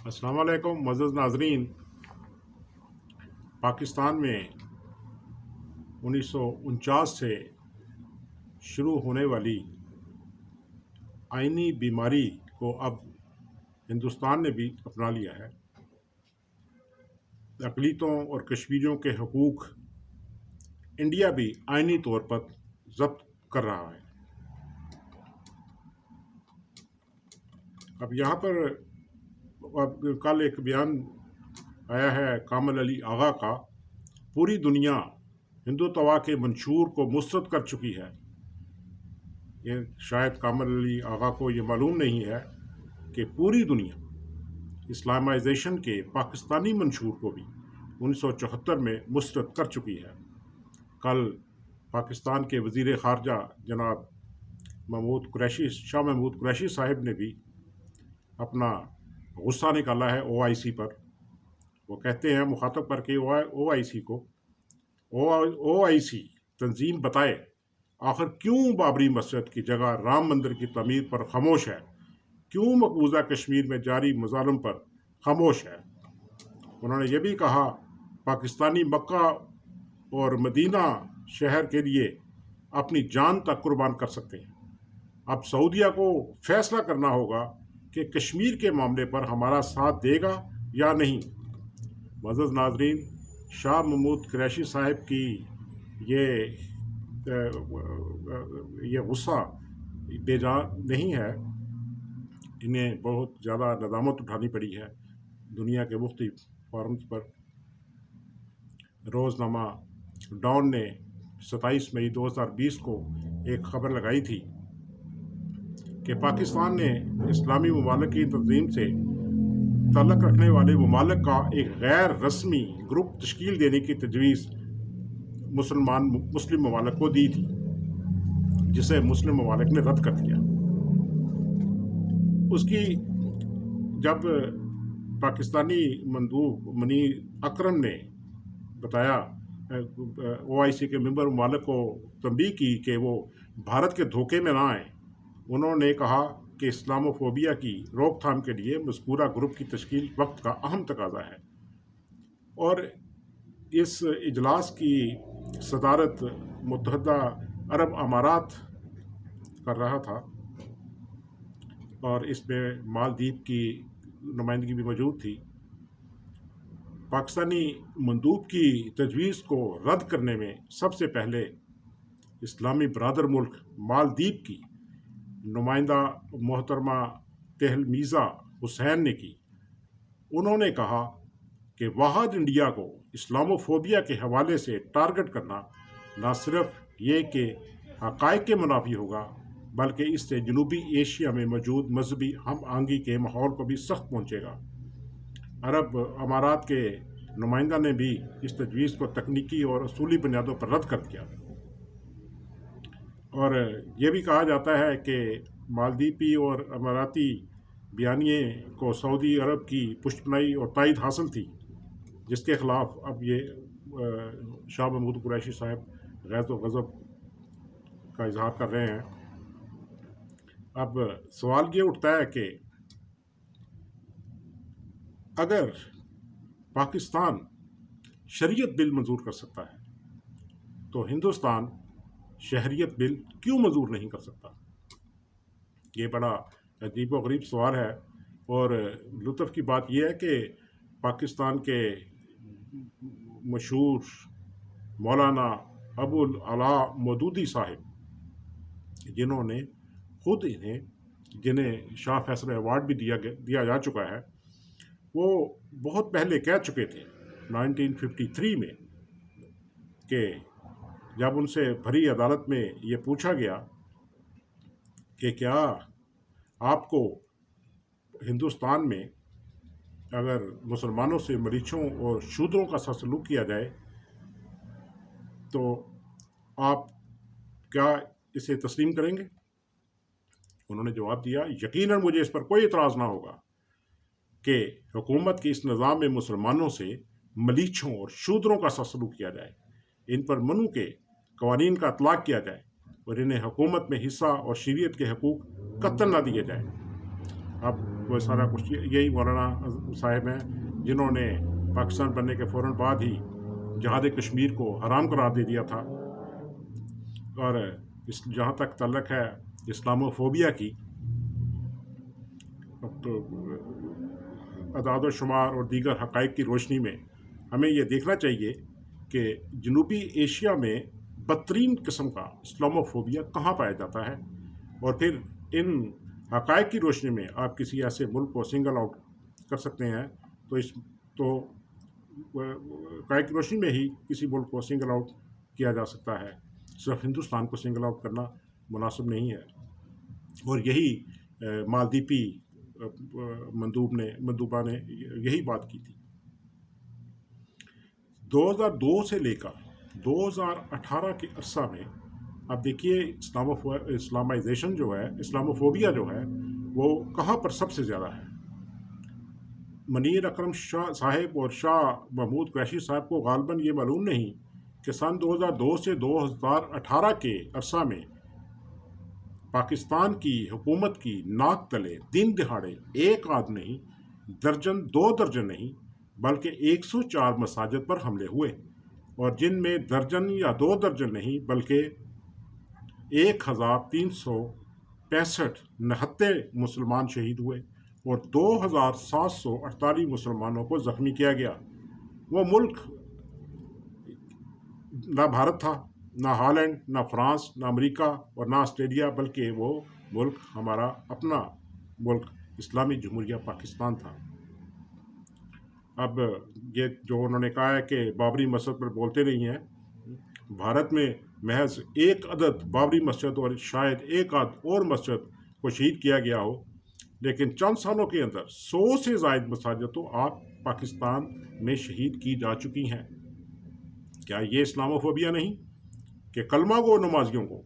السلام علیکم معزز ناظرین۔ پاکستان میں 1949 سے شروع ہونے والی آئینی بیماری کو اب ہندوستان نے بھی اپنا لیا ہے۔ اقلیتوں اور کشمیریوں کے حقوق انڈیا بھی آئینی طور پر ضبط کر رہا ہے۔ اب یہاں پر کل ایک بیان آیا ہے کامل علی آغا کا، پوری دنیا ہندوتوا کے منشور کو مسترد کر چکی ہے۔ یہ شاید کامل علی آغا کو یہ معلوم نہیں ہے کہ پوری دنیا اسلامائزیشن کے پاکستانی منشور کو بھی 1974 میں مسترد کر چکی ہے۔ کل پاکستان کے وزیر خارجہ جناب شاہ محمود قریشی صاحب نے بھی اپنا غصہ نکالا ہے OIC پر۔ وہ کہتے ہیں مخاطب کر کے OIC کو، OIC تنظیم بتائے آخر کیوں بابری مسجد کی جگہ رام مندر کی تعمیر پر خاموش ہے، کیوں مقبوضہ کشمیر میں جاری مظالم پر خاموش ہے۔ انہوں نے یہ بھی کہا پاکستانی مکہ اور مدینہ شہر کے لیے اپنی جان تک قربان کر سکتے ہیں۔ اب سعودیہ کو فیصلہ کرنا ہوگا کہ کشمیر کے معاملے پر ہمارا ساتھ دے گا یا نہیں۔ معزز ناظرین، شاہ محمود قریشی صاحب کی یہ غصہ بے جا نہیں ہے، انہیں بہت زیادہ ندامت اٹھانی پڑی ہے۔ دنیا کے مختلف فورمز پر روزنامہ ڈان نے 27 مئی 2020 کو ایک خبر لگائی تھی کہ پاکستان نے اسلامی ممالک کی تنظیم سے تعلق رکھنے والے ممالک کا ایک غیر رسمی گروپ تشکیل دینے کی تجویز مسلم ممالک کو دی تھی، جسے مسلم ممالک نے رد کر دیا۔ اس کی جب پاکستانی مندوب منیر اکرم نے بتایا OIC کے ممبر ممالک کو تنبیہ کی کہ وہ بھارت کے دھوکے میں نہ آئیں، انہوں نے کہا کہ اسلاموفوبیا کی روک تھام کے لیے مذکورہ گروپ کی تشکیل وقت کا اہم تقاضا ہے۔ اور اس اجلاس کی صدارت متحدہ عرب امارات کر رہا تھا، اور اس میں مالدیپ کی نمائندگی بھی موجود تھی۔ پاکستانی مندوب کی تجویز کو رد کرنے میں سب سے پہلے اسلامی برادر ملک مالدیپ کی نمائندہ محترمہ تہلمیزہ حسین نے کی۔ انہوں نے کہا کہ واحد انڈیا کو اسلاموفوبیا کے حوالے سے ٹارگٹ کرنا نہ صرف یہ کہ حقائق کے منافی ہوگا، بلکہ اس سے جنوبی ایشیا میں موجود مذہبی ہم آہنگی کے ماحول کو بھی سخت پہنچے گا۔ عرب امارات کے نمائندہ نے بھی اس تجویز کو تکنیکی اور اصولی بنیادوں پر رد کر دیا، اور یہ بھی کہا جاتا ہے کہ مالدیپی اور اماراتی بیانیے کو سعودی عرب کی پشتپناہی اور تائید حاصل تھی، جس کے خلاف اب یہ شاہ محمود قریشی صاحب غیظ و غضب کا اظہار کر رہے ہیں۔ اب سوال یہ اٹھتا ہے کہ اگر پاکستان شریعت بل منظور کر سکتا ہے تو ہندوستان شہریت بل کیوں منظور نہیں کر سکتا؟ یہ بڑا عجیب و غریب سوال ہے، اور لطف کی بات یہ ہے کہ پاکستان کے مشہور مولانا ابو العلا مودودی صاحب، جنہیں شاہ فیصل ایوارڈ بھی دیا جا چکا ہے، وہ بہت پہلے کہہ چکے تھے 1953 میں کہ جب ان سے بھری عدالت میں یہ پوچھا گیا کہ کیا آپ کو ہندوستان میں اگر مسلمانوں سے مریچوں اور شودروں کا سلوک کیا جائے تو آپ کیا اسے تسلیم کریں گے؟ انہوں نے جواب دیا، یقیناً مجھے اس پر کوئی اعتراض نہ ہوگا کہ حکومت کے اس نظام میں مسلمانوں سے ملیچھوں اور شودروں کا سلوک کیا جائے، ان پر منو کے قوانین کا اطلاق کیا جائے، اور انہیں حکومت میں حصہ اور شریعت کے حقوق قطعاً نہ دیے جائیں۔ اب وہ سارا کچھ یہی مولانا صاحب ہیں جنہوں نے پاکستان بننے کے فوراً بعد ہی جہاد کشمیر کو حرام قرار دے دیا تھا. اور جہاں تک تعلق ہے اسلامو فوبیا کی، تو اعداد و شمار اور دیگر حقائق کی روشنی میں ہمیں یہ دیکھنا چاہیے کہ جنوبی ایشیا میں بدترین قسم کا اسلامو فوبیا کہاں پایا جاتا ہے، اور پھر ان حقائق کی روشنی میں آپ کسی ایسے ملک کو سنگل آؤٹ کر سکتے ہیں. تو حقائق کی روشنی میں ہی کسی ملک کو سنگل آؤٹ کیا جا سکتا ہے. صرف ہندوستان کو سنگل آؤٹ کرنا مناسب نہیں ہے. اور یہی مالدیپی مندوبہ نے یہی بات کی تھی. 2002 سے لے کر 2018 کے عرصہ میں اب دیکھیے اسلامائزیشن جو ہے، اسلاموفوبیا جو ہے، وہ کہاں پر سب سے زیادہ ہے. منیر اکرم شاہ صاحب اور شاہ محمود قریشی صاحب کو غالباً یہ معلوم نہیں کہ سن 2002 سے 2018 کے عرصہ میں پاکستان کی حکومت کی ناک تلے دن دہاڑے ایک آدھ نہیں، درجن 2 درجن نہیں، بلکہ 104 مساجد پر حملے ہوئے، اور جن میں درجن یا 2 درجن نہیں بلکہ 1365 نہتے مسلمان شہید ہوئے اور 2748 مسلمانوں کو زخمی کیا گیا. وہ ملک نہ بھارت تھا، نہ ہالینڈ، نہ فرانس، نہ امریکہ اور نہ آسٹریلیا، بلکہ وہ ملک ہمارا اپنا ملک اسلامی جمہوریہ پاکستان تھا. اب یہ جو انہوں نے کہا ہے کہ بابری مسجد پر بولتے نہیں ہیں، بھارت میں محض ایک عدد بابری مسجد اور شاید ایک آدھ اور مسجد کو شہید کیا گیا ہو، لیکن چند سالوں کے اندر 100 سے زائد مساجد تو آپ پاکستان میں شہید کی جا چکی ہیں. کیا یہ اسلاموفوبیا نہیں کہ کلمہ گو نمازیوں کو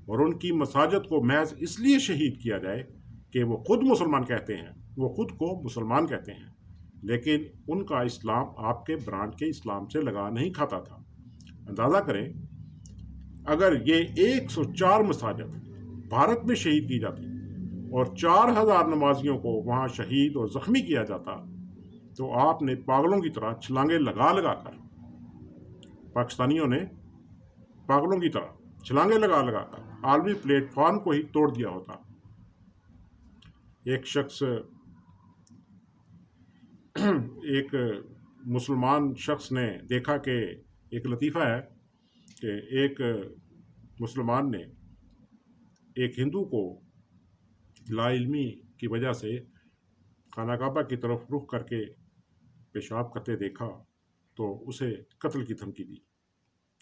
اور ان کی مساجد کو محض اس لیے شہید کیا جائے کہ وہ خود مسلمان کہتے ہیں، وہ خود کو مسلمان کہتے ہیں، لیکن ان کا اسلام آپ کے برانڈ کے اسلام سے لگا نہیں کھاتا تھا. اندازہ کریں اگر یہ 104 مساجد بھارت میں شہید کی جاتی اور 4000 نمازیوں کو وہاں شہید اور زخمی کیا جاتا، تو آپ نے پاگلوں کی طرح چھلانگیں لگا لگا کر، پاکستانیوں نے پاگلوں کی طرح چھلانگیں لگا لگا کر عالمی پلیٹ فارم کو ہی توڑ دیا ہوتا. ایک مسلمان شخص نے دیکھا کہ ایک لطیفہ ہے کہ ایک مسلمان نے ایک ہندو کو لا علمی کی وجہ سے خانہ کعبہ کی طرف رخ کر کے پیشاب کرتے دیکھا تو اسے قتل کی دھمکی دی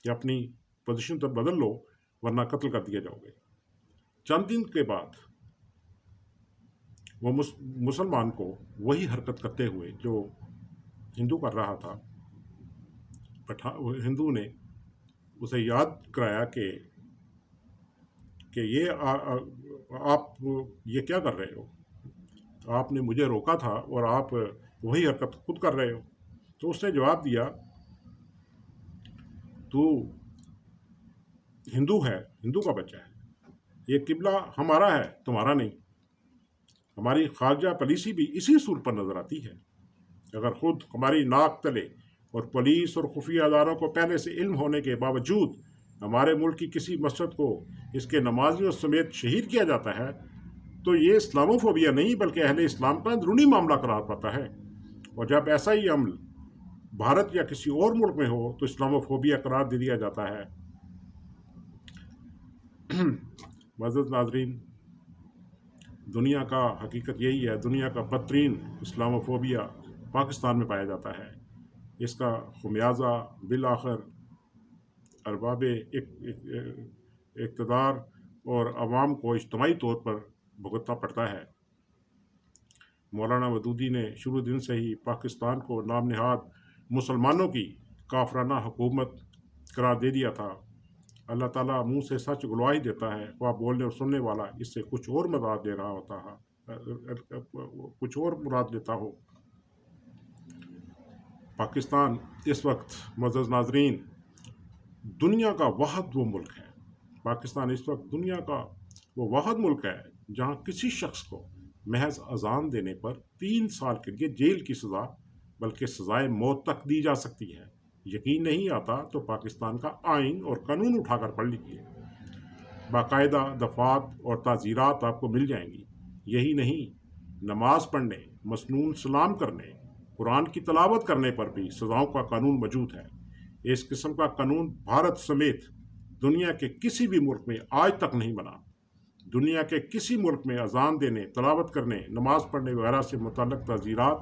کہ اپنی پوزیشن تو بدل لو ورنہ قتل کر دیا جاؤ گے. چند دن کے بعد وہ مسلمان کو وہی حرکت کرتے ہوئے جو ہندو کر رہا تھا، ہندو نے اسے یاد کرایا کہ یہ آپ یہ کیا کر رہے ہو، آپ نے مجھے روکا تھا اور آپ وہی حرکت خود کر رہے ہو. تو اس نے جواب دیا، تو ہندو ہے، ہندو کا بچہ ہے، یہ قبلہ ہمارا ہے تمہارا نہیں. ہماری خارجہ پالیسی بھی اسی اصول پر نظر آتی ہے. اگر خود ہماری ناک تلے اور پولیس اور خفیہ اداروں کو پہلے سے علم ہونے کے باوجود ہمارے ملک کی کسی مسجد کو اس کے نمازیوں سمیت شہید کیا جاتا ہے، تو یہ اسلاموفوبیا نہیں بلکہ اہل اسلام کا اندرونی معاملہ قرار پاتا ہے. اور جب ایسا ہی عمل بھارت یا کسی اور ملک میں ہو تو اسلاموفوبیا قرار دے دیا جاتا ہے. معزز ناظرین، دنیا کا حقیقت یہی ہے، دنیا کا بدترین اسلاموفوبیا پاکستان میں پایا جاتا ہے. اس کا خمیازہ بالآخر ارباب اقتدار اور عوام کو اجتماعی طور پر بھگتنا پڑتا ہے. مولانا مودودی نے شروع دن سے ہی پاکستان کو نام نہاد مسلمانوں کی کافرانہ حکومت قرار دے دیا تھا. اللہ تعالیٰ منہ سے سچ گواہی دیتا ہے، خواہ بولنے اور سننے والا اس سے کچھ اور مراد لے رہا ہوتا ہے، کچھ اور مراد لیتا ہو. پاکستان اس وقت معزز ناظرین دنیا کا واحد وہ ملک ہے، پاکستان اس وقت دنیا کا وہ واحد ملک ہے جہاں کسی شخص کو محض اذان دینے پر 3 سال کے لیے جیل کی سزا بلکہ سزائے موت تک دی جا سکتی ہے۔ یقین نہیں آتا تو پاکستان کا آئین اور قانون اٹھا کر پڑھ لیجیے، باقاعدہ دفعات اور تعزیرات آپ کو مل جائیں گی۔ یہی نہیں، نماز پڑھنے، مسنون سلام کرنے، قرآن کی تلاوت کرنے پر بھی سزاؤں کا قانون موجود ہے۔ اس قسم کا قانون بھارت سمیت دنیا کے کسی بھی ملک میں آج تک نہیں بنا۔ دنیا کے کسی ملک میں اذان دینے، تلاوت کرنے، نماز پڑھنے وغیرہ سے متعلق تعزیرات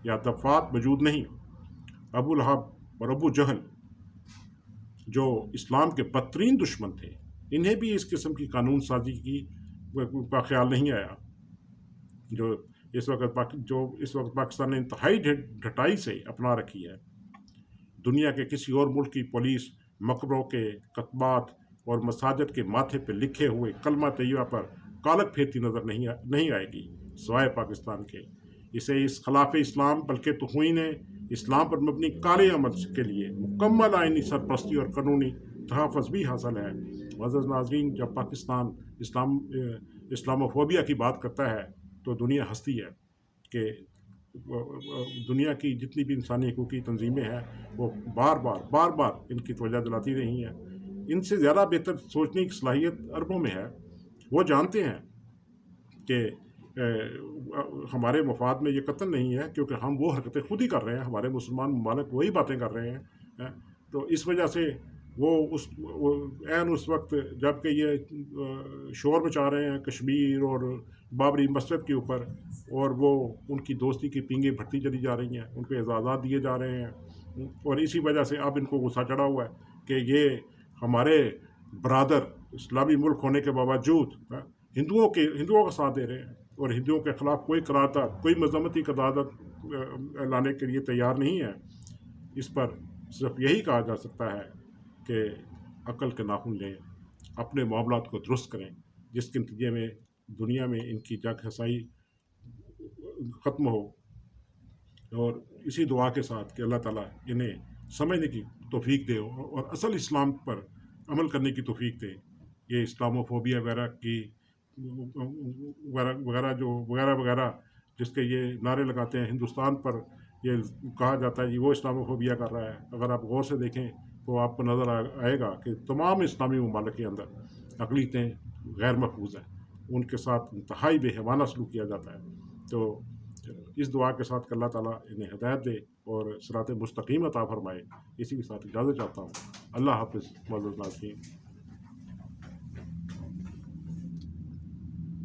یا دفعات موجود نہیں۔ ابو لہب اور ابو جہل جو اسلام کے بدترین دشمن تھے، انہیں بھی اس قسم کی قانون سازی کا خیال نہیں آیا، جو اس وقت پاکستان نے انتہائی ڈھٹائی سے اپنا رکھی ہے۔ دنیا کے کسی اور ملک کی پولیس مقبروں کے کتبات اور مساجد کے ماتھے پہ لکھے ہوئے کلمہ طیبہ پر کالک پھیرتی نظر نہیں آئے گی سوائے پاکستان کے۔ اسے اس خلاف اسلام بلکہ توہین اسلام پر مبنی کالے عمل کے لیے مکمل آئینی سرپرستی اور قانونی تحفظ بھی حاصل ہے۔ معزز ناظرین، جب پاکستان اسلاموفوبیا کی بات کرتا ہے تو دنیا ہنستی ہے کہ دنیا کی جتنی بھی انسانی حقوقی تنظیمیں ہیں وہ بار بار ان کی توجہ دلاتی رہی ہیں۔ ان سے زیادہ بہتر سوچنے کی صلاحیت عربوں میں ہے۔ وہ جانتے ہیں کہ ہمارے مفاد میں یہ قتل نہیں ہے، کیونکہ ہم وہ حرکتیں خود ہی کر رہے ہیں، ہمارے مسلمان ممالک وہی باتیں کر رہے ہیں۔ تو اس وجہ سے وہ اس وقت جب کہ یہ شور مچا رہے ہیں کشمیر اور بابری مسجد کے اوپر، اور وہ ان کی دوستی کی پینگیں بھرتی چلی جا رہی ہیں، ان کو اعزازات دیے جا رہے ہیں، اور اسی وجہ سے اب ان کو غصہ چڑھا ہوا ہے کہ یہ ہمارے برادر اسلامی ملک ہونے کے باوجود ہندوؤں کا ساتھ دے رہے ہیں، اور ہندوؤں کے خلاف کوئی قرارداد، کوئی مذمتی قرارداد لانے کے لیے تیار نہیں ہے۔ اس پر صرف یہی کہا جا سکتا ہے کہ عقل کے ناخن لیں، اپنے معاملات کو درست کریں، جس کے نتیجے میں دنیا میں ان کی جگ ہسائی ختم ہو، اور اسی دعا کے ساتھ کہ اللہ تعالیٰ انہیں سمجھنے کی توفیق دے اور اصل اسلام پر عمل کرنے کی توفیق دے۔ یہ اسلاموفوبیا وغیرہ جس کے یہ نعرے لگاتے ہیں، ہندوستان پر یہ کہا جاتا ہے کہ وہ اسلاموفوبیا کر رہا ہے، اگر آپ غور سے دیکھیں تو آپ کو نظر آئے گا کہ تمام اسلامی ممالک کے اندر اقلیتیں غیر محفوظ ہیں، ان کے ساتھ انتہائی بے حیوانہ سلوک کیا جاتا ہے۔ تو اس دعا کے ساتھ کہ اللہ تعالیٰ انہیں ہدایت دے اور صراط مستقیم عطا فرمائے، اسی کے ساتھ اجازت چاہتا ہوں۔ اللہ حافظ معزز ناظرین۔